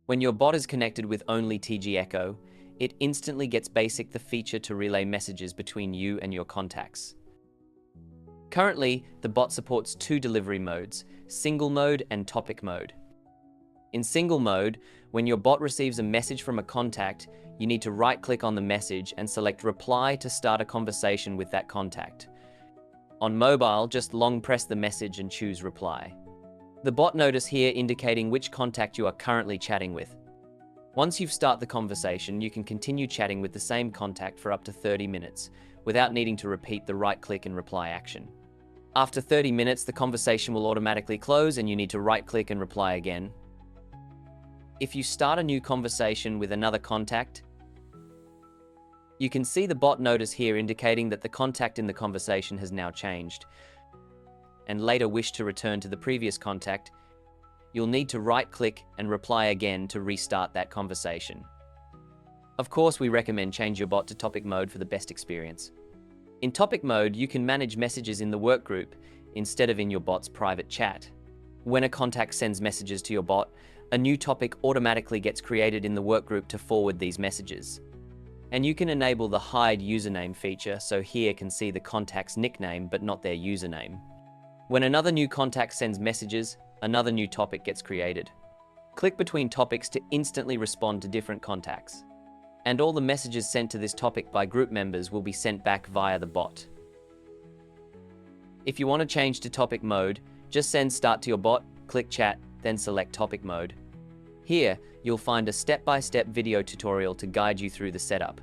When your bot is connected with OnlyTG Echo, it instantly gets basic the feature to relay messages between you and your contacts. Currently, the bot supports two delivery modes, single mode and topic mode. In single mode, when your bot receives a message from a contact, you need to right-click on the message and select Reply to start a conversation with that contact. On mobile, just long press the message and choose Reply. The bot notice here indicating which contact you are currently chatting with. Once you've started the conversation, you can continue chatting with the same contact for up to 30 minutes, without needing to repeat the right-click and reply action. After 30 minutes, the conversation will automatically close and you need to right-click and reply again. If you start a new conversation with another contact, you can see the bot notice here indicating that the contact in the conversation has now changed, and later wish to return to the previous contact, you'll need to right-click and reply again to restart that conversation. Of course, we recommend change your bot to topic mode for the best experience. In topic mode, you can manage messages in the work group instead of in your bot's private chat. When a contact sends messages to your bot, a new topic automatically gets created in the workgroup to forward these messages. And you can enable the hide username feature, so here can see the contact's nickname but not their username. When another new contact sends messages, another new topic gets created. Click between topics to instantly respond to different contacts. And all the messages sent to this topic by group members will be sent back via the bot. If you want to change to topic mode, just send Start to your bot, click Chat, then select topic mode. Here, you'll find a step-by-step video tutorial to guide you through the setup,